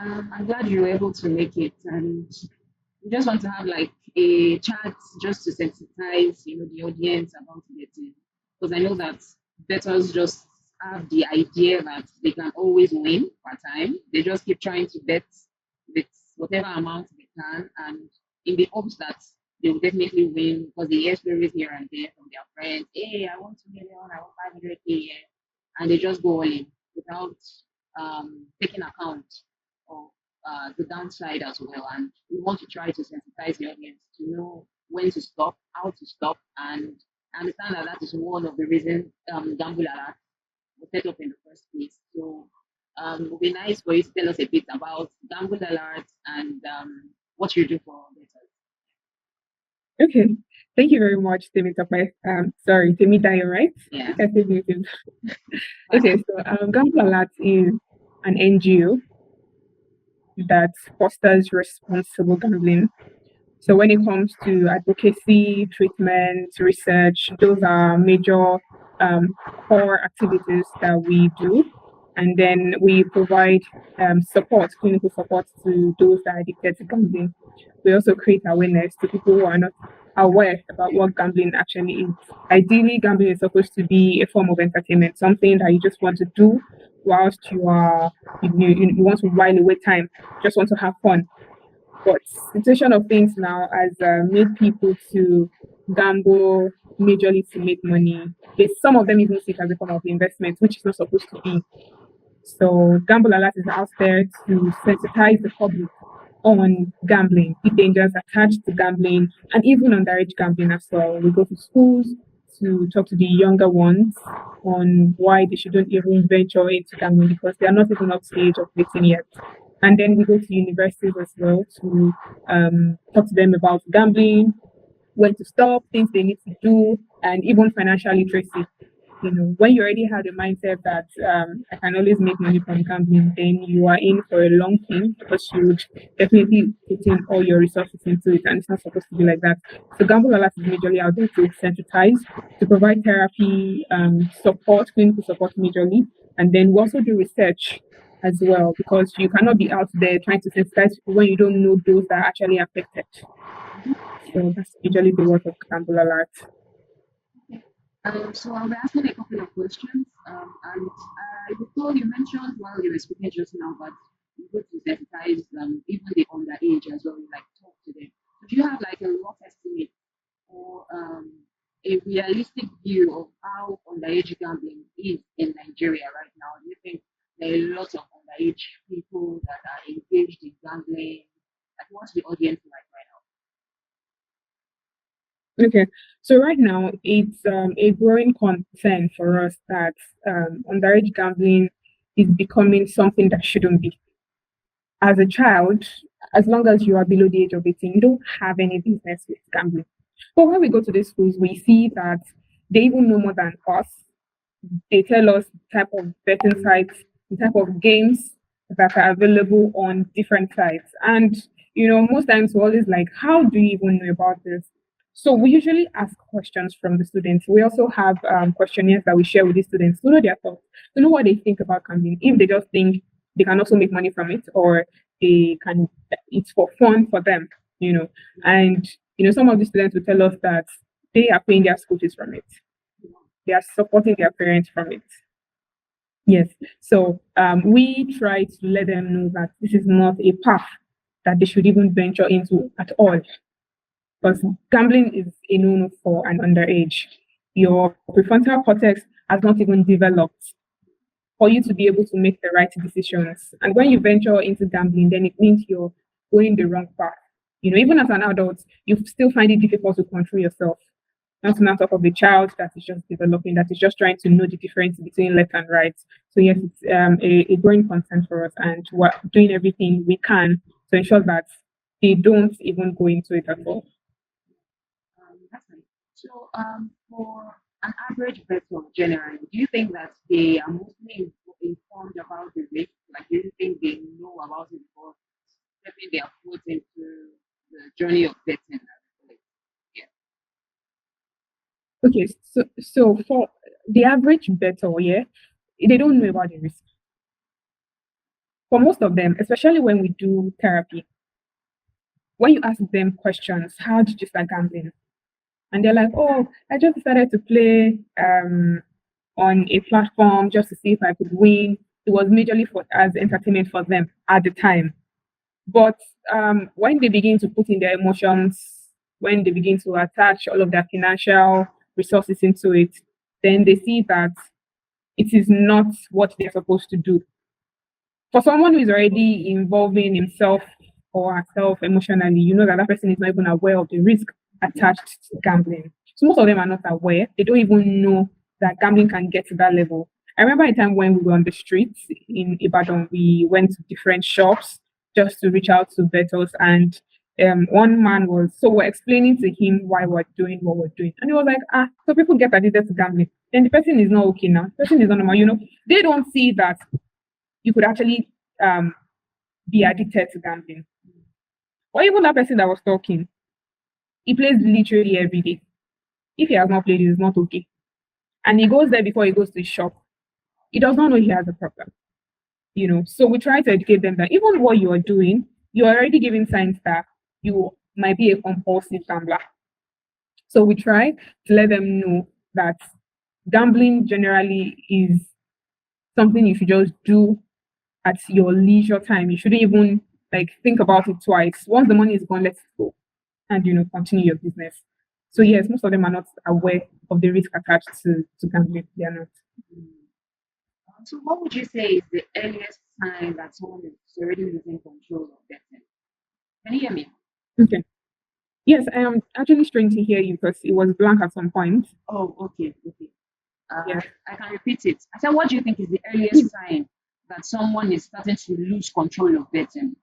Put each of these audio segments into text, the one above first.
I'm glad you were able to make it, and we just want to have like a chat just to sensitize, the audience about betting, because I know that bettors just have the idea that they can always win per time. They just keep trying to bet with whatever amount they can, and in the hopes that they will definitely win because they hear stories here and there from their friends. Hey, I want 2 million, I want 500K, yeah. And they just go all in without taking account of the downside as well. And we want to try to sensitize the audience to know when to stop, how to stop, and understand that that is one of the reasons Gamble Alert was set up in the first place. So it would be nice for you to tell us a bit about Gamble Alert and what you do for bettors. Okay. Thank you very much, Temitope. Sorry, Temitayo, right? Yeah. I said your name. Okay, so Gamble Alert is an NGO that fosters responsible gambling. So when it comes to advocacy, treatment, research, those are major core activities that we do. And then we provide support, clinical support to those that are addicted to gambling. We also create awareness to people who are not aware about what gambling actually is. Ideally, gambling is supposed to be a form of entertainment, something that you just want to do whilst you want to while away time, just want to have fun. But situation of things now has made people to gamble majorly to make money. Some of them even see it as a form of investment, which is not supposed to be. So Gamble Alert is out there to sensitize the public on gambling, the dangers attached to gambling, and even underage gambling as well. We go to schools to talk to the younger ones on why they shouldn't even venture into gambling because they are not even up to the age of 18 yet. And then we go to universities as well to talk to them about gambling, when to stop, things they need to do, and even financial literacy. When you already have the mindset that I can always make money from gambling, then you are in for a long thing because you would definitely put in all your resources into it, and it's not supposed to be like that. So Gamble Alert is majorly out there to sensitize, to provide therapy, support, clinical support majorly, and then we also do research as well because you cannot be out there trying to sensitize people when you don't know those that are actually affected. So that's usually the work of Gamble Alert. So I'll be asking a couple of questions. And before you mentioned while you were speaking just now, but you go to sensitize even the underage as well, you like talk to them. So do you have like a rough estimate or a realistic view of how underage gambling is in Nigeria right now? Do you think there are a lot of underage people that are engaged in gambling? Like, what's the audience like right now? Okay, so right now it's a growing concern for us that underage gambling is becoming something that shouldn't be. As a child, as long as you are below the age of 18, you don't have any business with gambling. But when we go to these schools, we see that they even know more than us. They tell us the type of betting sites, the type of games that are available on different sites. And most times we're always like, how do you even know about this? So we usually ask questions from the students. We also have questionnaires that we share with the students to know their thoughts, to know what they think about gambling. If they just think they can also make money from it, or it's for fun for them, And some of the students will tell us that they are paying their school fees from it. They are supporting their parents from it. Yes. So we try to let them know that this is not a path that they should even venture into at all. Because gambling is a no-no for an underage. Your prefrontal cortex has not even developed for you to be able to make the right decisions. And when you venture into gambling, then it means you're going the wrong path. Even as an adult, you still find it difficult to control yourself. Not to now talk of the child that is just developing, that is just trying to know the difference between left and right. So yes, it's a growing concern for us, and we're doing everything we can to ensure that they don't even go into it at all. That's nice. So, for an average person generally, do you think that they are mostly informed about the risk? Like, do you think they know about it before stepping their foot into the journey of betting? Like, yeah. Okay, so for the average bettor, yeah, they don't know about the risk. for most of them, especially when we do therapy, when you ask them questions, how did you start gambling? And they're like, oh, I just decided to play on a platform just to see if I could win. It was majorly for as entertainment for them at the time. But when they begin to put in their emotions, when they begin to attach all of their financial resources into it, then they see that it is not what they're supposed to do. For someone who is already involving himself or herself emotionally, you know that that person is not even aware of the risk attached to gambling. So most of them are not aware. They don't even know that gambling can get to that level. I remember a time when we were on the streets in Ibadan, we went to different shops just to reach out to bettors, and one man was so we're explaining to him why we're doing what we're doing, and he was like, ah, so people get addicted to gambling, then the person is not okay now. The person is not normal. They don't see that you could actually be addicted to gambling. Or even that person that was talking, he plays literally every day. If he has not played, it's not okay. And he goes there before he goes to his shop. He does not know he has a problem. So we try to educate them that even what you are doing, you're already giving signs that you might be a compulsive gambler. So we try to let them know that gambling generally is something you should just do at your leisure time. You shouldn't even think about it twice. Once the money is gone, let it go and continue your business. So yes, most of them are not aware of the risk attached to gambling. They are not. So what would you say is the earliest sign that someone is already losing control of betting? Can you hear me? Okay. Yes, I am actually struggling to hear you because it was blank at some point. Oh, okay. Yeah. I can repeat it. I said, what do you think is the earliest sign that someone is starting to lose control of betting?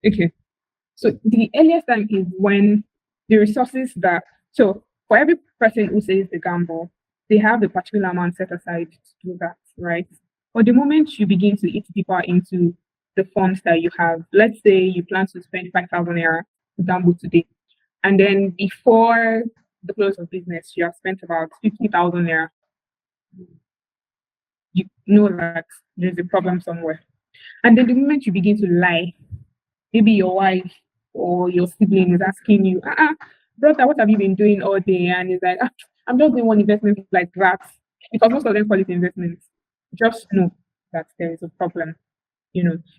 Okay. So the earliest time is when the resources so for every person who says they gamble, they have the particular amount set aside to do that, right? But the moment you begin to eat deeper into the funds that you have, let's say you plan to spend 5,000 naira to gamble today, and then before the close of business, you have spent about 50,000 naira, you know that there's a problem somewhere. And then the moment you begin to lie, maybe your wife or your sibling is asking you, brother, what have you been doing all day? And it's like, I'm just doing one investment like that. Because most of them call it investments. Just know that there is a problem.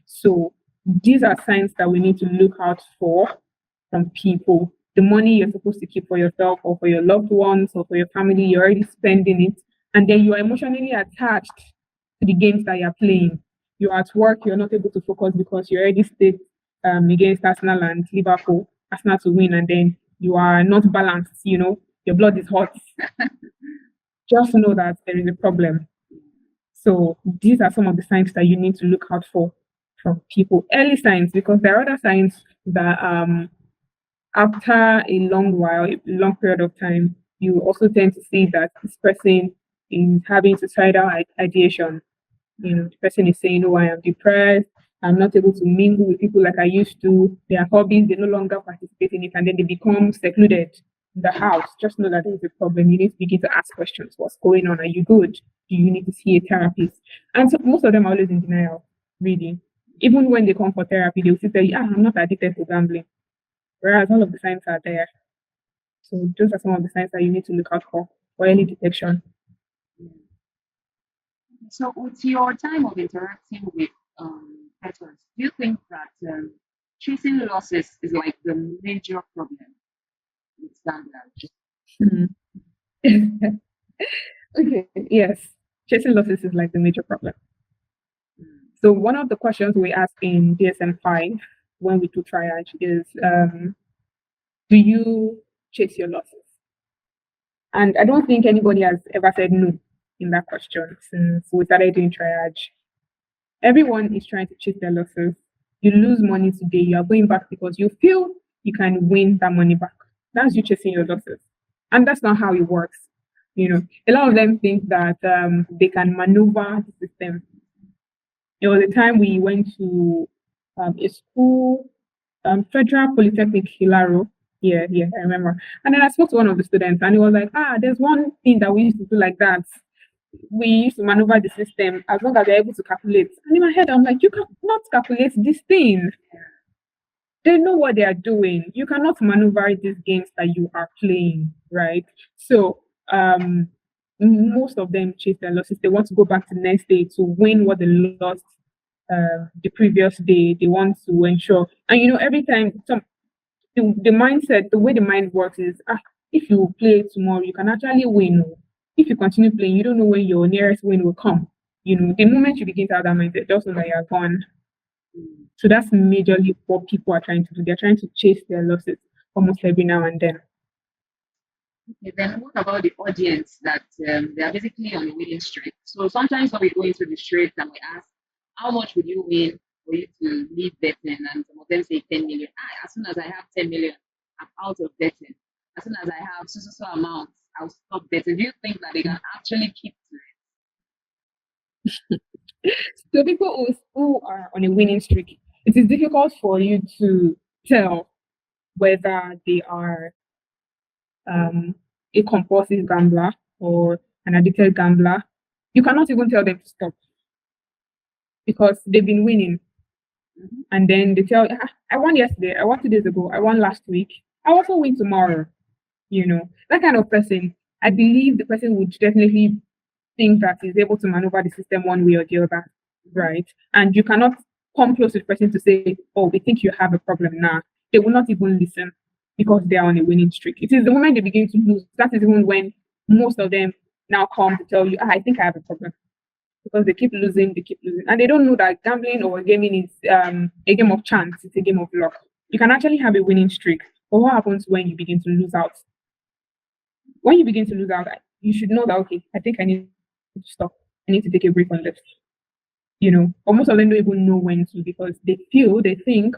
So these are signs that we need to look out for from people. The money you're supposed to keep for yourself or for your loved ones or for your family, you're already spending it. And then you are emotionally attached to the games that you're playing. You're at work, you're not able to focus because you already stayed against Arsenal and Liverpool, Arsenal to win, and then you are not balanced. Your blood is hot. Just know that there is a problem. So these are some of the signs that you need to look out for from people. Early signs, because there are other signs that after a long period of time, you also tend to see that this person is having suicidal ideation. The person is saying, oh, I am depressed. I'm not able to mingle with people like I used to. Their hobbies, they no longer participate in it, and then they become secluded in the house. Just know that there is a problem. You need to begin to ask questions. What's going on? Are you good? Do you need to see a therapist? And so most of them are always in denial, really. Even when they come for therapy, they'll still tell you, I'm not addicted to gambling. Whereas all of the signs are there. So those are some of the signs that you need to look out for early detection. So with your time of interacting with bettors, do you think that chasing losses is like the major problem with gamblers? Okay, yes. Chasing losses is like the major problem. So one of the questions we ask in DSM-5 when we do triage is, do you chase your losses? And I don't think anybody has ever said no in that question since we started doing triage. Everyone is trying to chase their losses. You lose money today, you are going back because you feel you can win that money back. That's you chasing your losses. And that's not how it works. A lot of them think that they can maneuver the system. There was a time we went to a school, Federal Polytechnic Hilaro. Yeah, I remember. And then I spoke to one of the students, and he was like, there's one thing that we used to do like that. we used to maneuver the system as long as you're able to calculate. And in my head, I'm like, you cannot calculate this thing. They know what they are doing. You cannot maneuver these games that you are playing, right? So most of them chase their losses. They want to go back to the next day to win what they lost the previous day. They want to ensure, and every time the mindset, the way the mind works is, if you play tomorrow, you can actually win. If you continue playing, you don't know when your nearest win will come. The moment you begin to have that mindset, just know that you're gone. So that's majorly what people are trying to do. They're trying to chase their losses almost every now and then. Okay, then what about the audience that they are basically on a winning streak? So sometimes when we go into the street and we ask, how much would you win for you to leave betting? And some of them say 10 million. As soon as I have 10 million, I'm out of betting. As soon as I have so amount, I'll stop betting. Do you think that they can actually keep to So people who are on a winning streak, it is difficult for you to tell whether they are a compulsive gambler or an addicted gambler. You cannot even tell them to stop because they've been winning. And then they tell, I won yesterday, I won 2 days ago, I won last week, I also win tomorrow. That kind of person, I believe the person would definitely think that he's able to maneuver the system one way or the other, right? And you cannot come close to the person to say, oh, we think you have a problem now. They will not even listen because they are on a winning streak. It is the moment they begin to lose. That is even when most of them now come to tell you, I think I have a problem. Because they keep losing. And they don't know that gambling or gaming is a game of chance, it's a game of luck. You can actually have a winning streak. But what happens when you begin to lose out? When you begin to lose out, you should know that, okay, I think I need to stop. I need to take a break on this. But most of them don't even know when to because they think,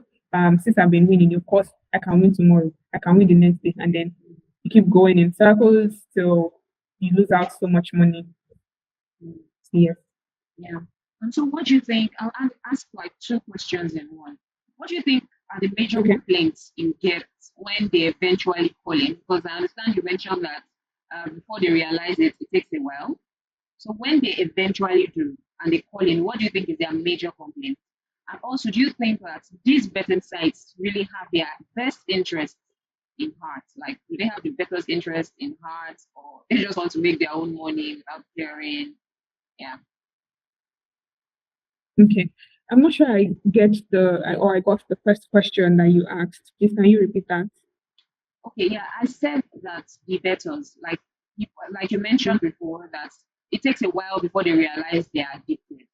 since I've been winning, of course, I can win tomorrow. I can win the next day. And then you keep going in circles till you lose out so much money. Yes. Yeah. And so, what do you think? I'll ask like two questions in one. What do you think are the major Okay. complaints you get when they eventually call in? Because I understand you mentioned that before they realize it, it takes a while. So, when they eventually do and they call in, what do you think is their major complaint? And also, do you think that these betting sites really have their best interest in heart? Like, do they have the betters' interest in heart, or they just want to make their own money without caring? Yeah. Okay. I'm not sure I get or I got the first question that you asked. Please, can you repeat that? Okay, yeah, I said that the bettors, like people, like you mentioned before, that it takes a while before they realize they are addicted.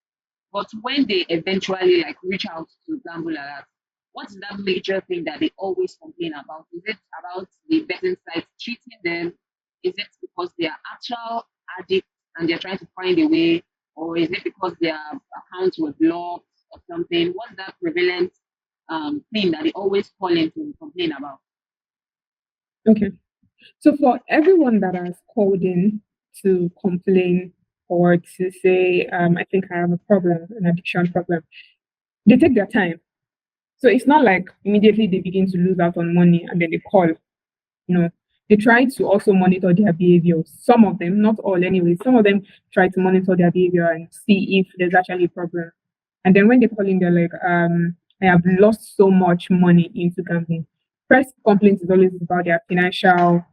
But when they eventually like reach out to gamble alert, what's that major thing that they always complain about? Is it about the betting sites cheating them? Is it because they are actual addicts and they're trying to find a way, or is it because their accounts were blocked or something? What's that prevalent thing that they always call in to complain about? Okay. So for everyone that has called in to complain or to say, I think I have a problem, an addiction problem, they take their time. So it's not like immediately they begin to lose out on money and then they call. No, they try to also monitor their behaviors. Some of them, not all anyway, some of them try to monitor their behavior and see if there's actually a problem. And then when they call in, they're like, I have lost so much money into gambling. First complaint is always about their financial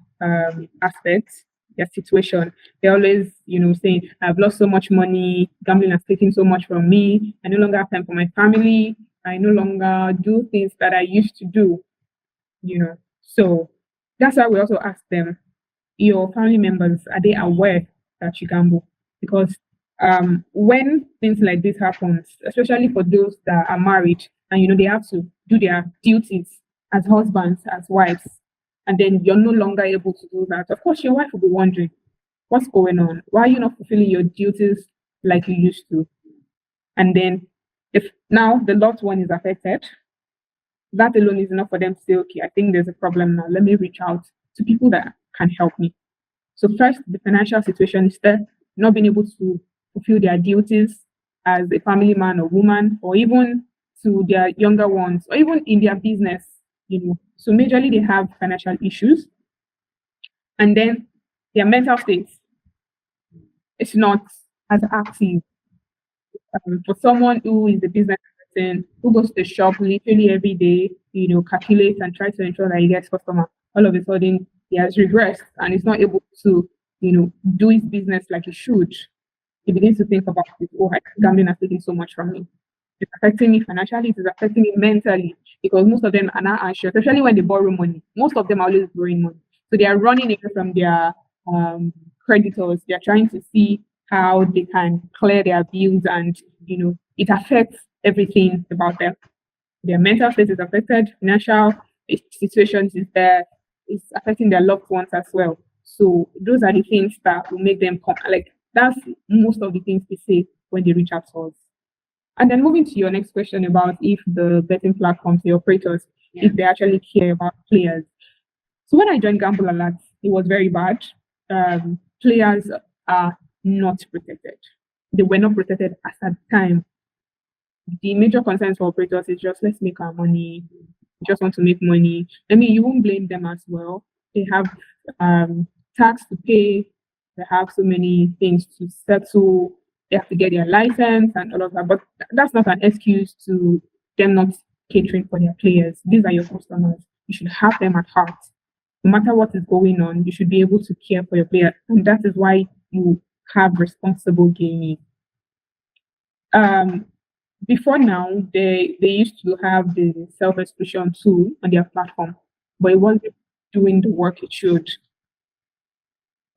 aspects, their situation. They're always, saying, I've lost so much money, gambling has taken so much from me, I no longer have time for my family, I no longer do things that I used to do. So that's why we also ask them, your family members, are they aware that you gamble? Because when things like this happens, especially for those that are married and they have to do their duties as husbands, as wives, and then you're no longer able to do that, of course your wife will be wondering, what's going on? Why are you not fulfilling your duties like you used to? And then if now the loved one is affected, that alone is enough for them to say, okay, I think there's a problem now. Let me reach out to people that can help me. So first, the financial situation is there, not being able to fulfill their duties as a family man or woman, or even to their younger ones, or even in their business. So majorly they have financial issues. And then their mental state. it's not as active. For someone who is a business person who goes to the shop literally every day, calculates and tries to ensure that he gets customer, all of a sudden he has regressed and is not able to, do his business like he should. He begins to think about it. Oh, gambling has taken so much from me. It's affecting me financially, it is affecting me mentally because most of them are not anxious, especially when they borrow money. Most of them are always borrowing money. So they are running away from their creditors. They are trying to see how they can clear their bills and, it affects everything about them. Their mental state is affected, financial situations is there, it's affecting their loved ones as well. So those are the things that will make them come. Like that's most of the things they say when they reach out to us. And then moving to your next question about if the betting platforms, the operators, if they actually care about players. So when I joined Gamble Alert, it was very bad. Players are not protected. They were not protected at that time. The major concerns for operators is just let's make our money, just want to make money. I mean, you won't blame them as well. They have tax to pay, they have so many things to settle, they have to get their license and all of that. But that's not an excuse to them not catering for their players. These are your customers. You should have them at heart. No matter what is going on, you should be able to care for your player. And that is why you have responsible gaming. Before now, they used to have the self-exclusion tool on their platform, but it wasn't doing the work it should.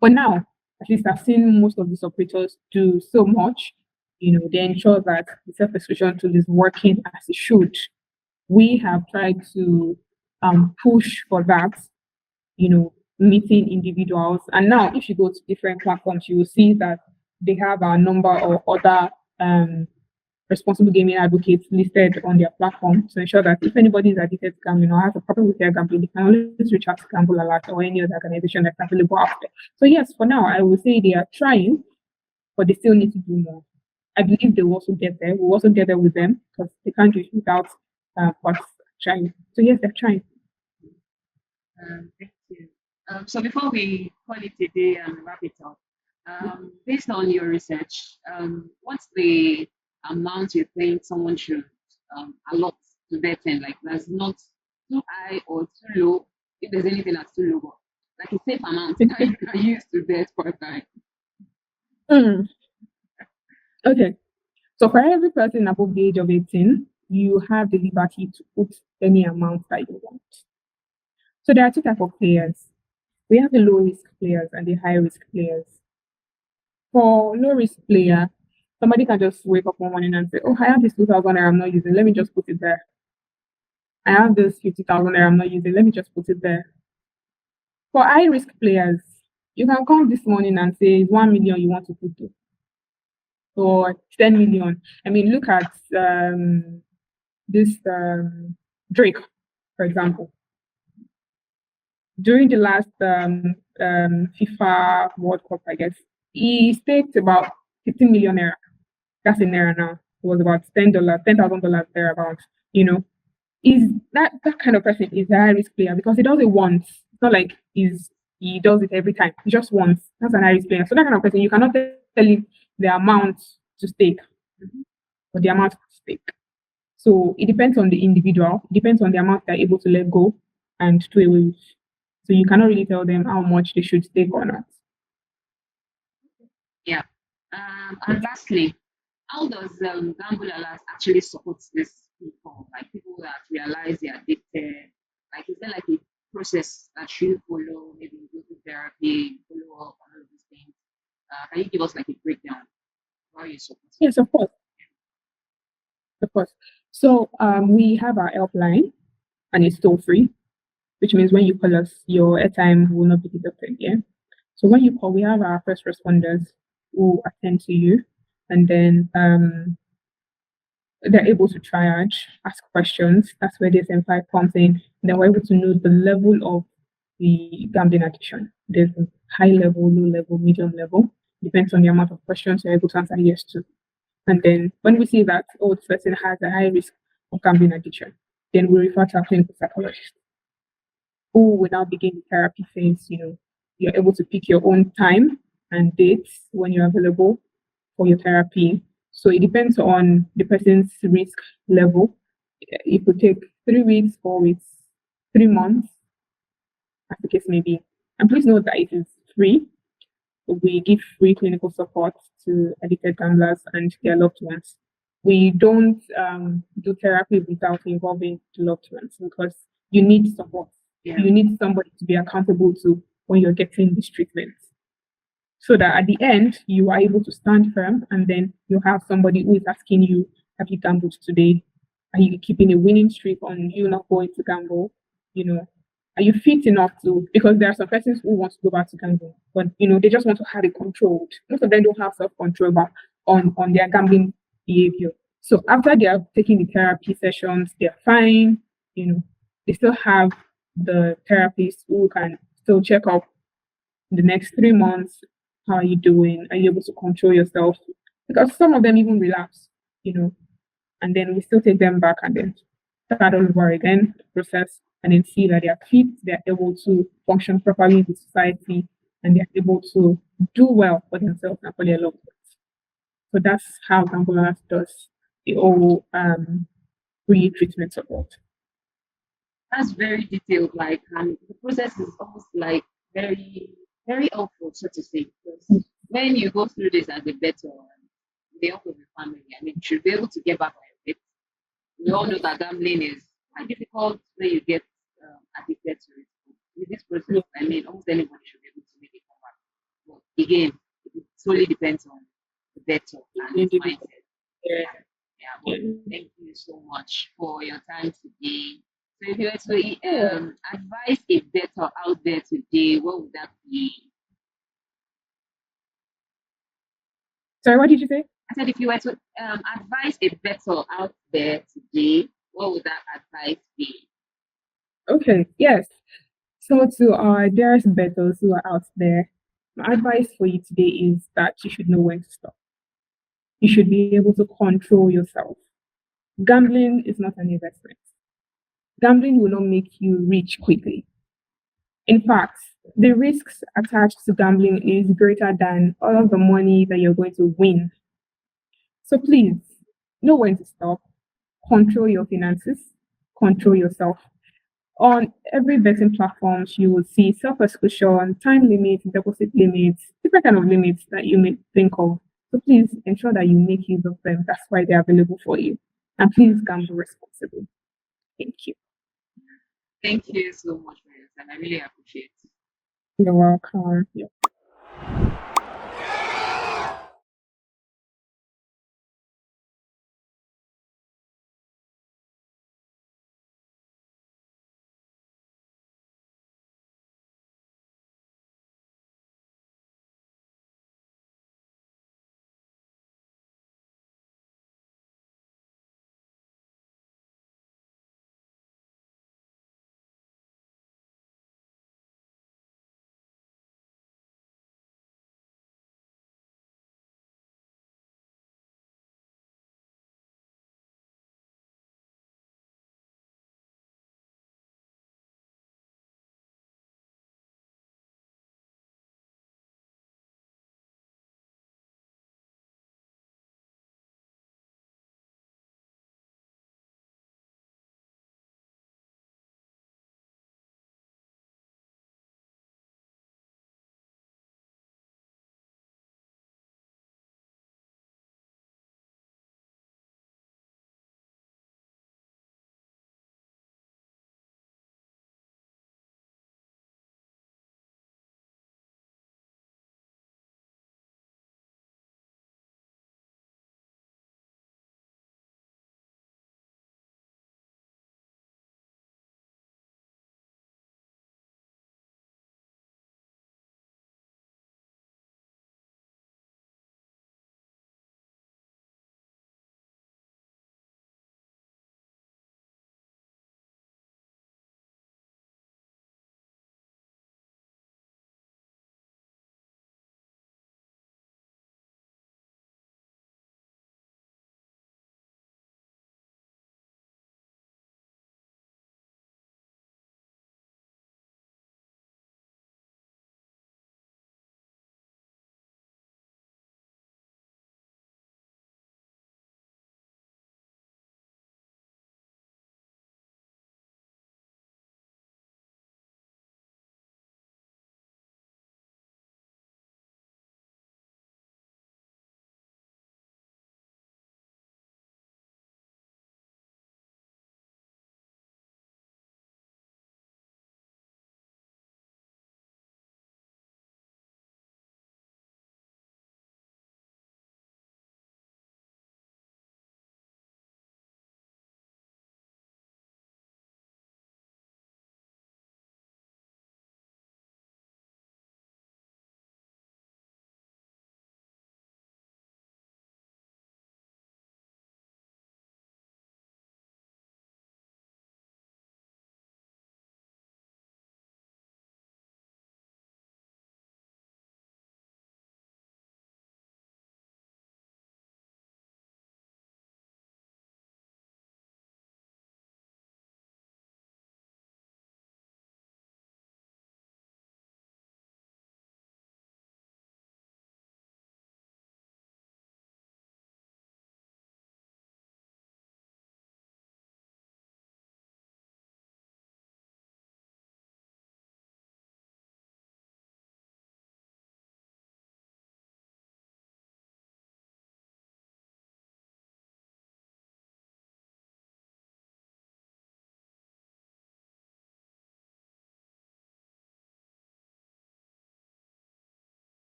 But now, at least I've seen most of these operators do so much, they ensure that the self-exclusion tool is working as it should. We have tried to push for that, meeting individuals. And now, if you go to different platforms, you will see that they have a number of other responsible gaming advocates listed on their platform to ensure that if anybody is addicted to gambling or has a problem with their gambling, they can always reach out to Gamble Alert or any other organization that's available out there. So yes, for now, I would say they are trying, but they still need to do more. I believe they will also get there. We'll also get there with them because they can't do it without us trying. So yes, they're trying. Thank you. So before we call it a day and wrap it up, based on your research, what's the amount you think someone should allot to betting? Like that's not too high or too low. If there's anything that's too low, but like a safe amount that you can use to bet per time. Okay. So for every person above the age of 18, you have the liberty to put any amount that you want. So there are two types of players. We have the low risk players and the high risk players. For low risk player, somebody can just wake up one morning and say, "Oh, I have this 2,000 naira I'm not using. Let me just put it there. I have this 50,000 naira I'm not using. Let me just put it there." For high risk players, you can come this morning and say, "It's 1 million you want to put it, or 10 million." I mean, look at this Drake, for example. During the last FIFA World Cup, I guess, he staked about 15 million naira. That's in naira now. It was about $10,000 thereabouts. Is that kind of person is a high risk player because he does it once. It's not like he does it every time. He just once. That's an high risk player. So that kind of person, you cannot tell him the amount to stake or the amount to stake. So it depends on the individual. It depends on the amount they're able to let go and do away with. So you cannot really tell them how much they should stake or not. Yeah. And lastly, how does Gamble Alert actually support these people? Like people that realize they're addicted. Like is there like a process that you follow? Maybe go to therapy, follow up, and all of these things. Can you give us like a breakdown of how you support? Yes, of course. Of course. So we have our helpline and it's toll free, which means when you call us, your airtime will not be deducted. Yeah. So when you call, we have our first responders who attend to you, and then they're able to triage, ask questions. That's where this M5 comes in. And then we're able to know the level of the gambling addiction. There's a high level, low level, medium level. Depends on the amount of questions you're able to answer yes to. And then when we see that, oh, this person has a high risk of gambling addiction, then we refer to our clinical psychologist who will now begin the therapy phase. You're able to pick your own time and dates when you're available for your therapy. So it depends on the person's risk level. It could take 3 weeks, 4 weeks, 3 months, as the case may be. And please note that it is free. We give free clinical support to addicted gamblers and their loved ones. We don't do therapy without involving the loved ones because you need support. Yeah. You need somebody to be accountable to when you're getting this treatment. So that at the end, you are able to stand firm and then you have somebody who is asking you, have you gambled today? Are you keeping a winning streak on you not going to gamble? You know, are you fit enough to, because there are some persons who want to go back to gambling, but they just want to have it controlled. Most of them don't have self-control on their gambling behavior. So after they are taking the therapy sessions, they're fine, they still have the therapist who can still check up the next 3 months. How are you doing? Are you able to control yourself? Because some of them even relapse, and then we still take them back and then start all over again, the process, and then see that they are fit, they're able to function properly in society, and they're able to do well for themselves and for their loved ones. So that's how Gambola does the whole free treatment support. That's very detailed, and the process is almost very, very helpful, so to say, because when you go through this as a better, with the help of your family, you should be able to get back on your feet. We all know that gambling is quite difficult when you get addicted to it. With this process, almost anybody should be able to make it come back. But again, it solely depends on the better and his mindset. Yeah, but thank you so much for your time today. So if you were to advise a better out there today, what would that be? Sorry, what did you say? I said if you were to advise a better out there today, what would that advice be? Okay, yes. So to our dearest bettors who are out there, my advice for you today is that you should know when to stop. You should be able to control yourself. Gambling is not an investment. Gambling will not make you rich quickly. In fact, the risks attached to gambling is greater than all of the money that you're going to win. So please know when to stop, control your finances, control yourself. On every betting platforms, you will see self-exclusion, time limits, deposit limits, different kind of limits that you may think of. So please ensure that you make use of them. That's why they're available for you. And please gamble responsibly. Thank you. Thank you so much for your time. I really appreciate it. You're welcome. Yeah.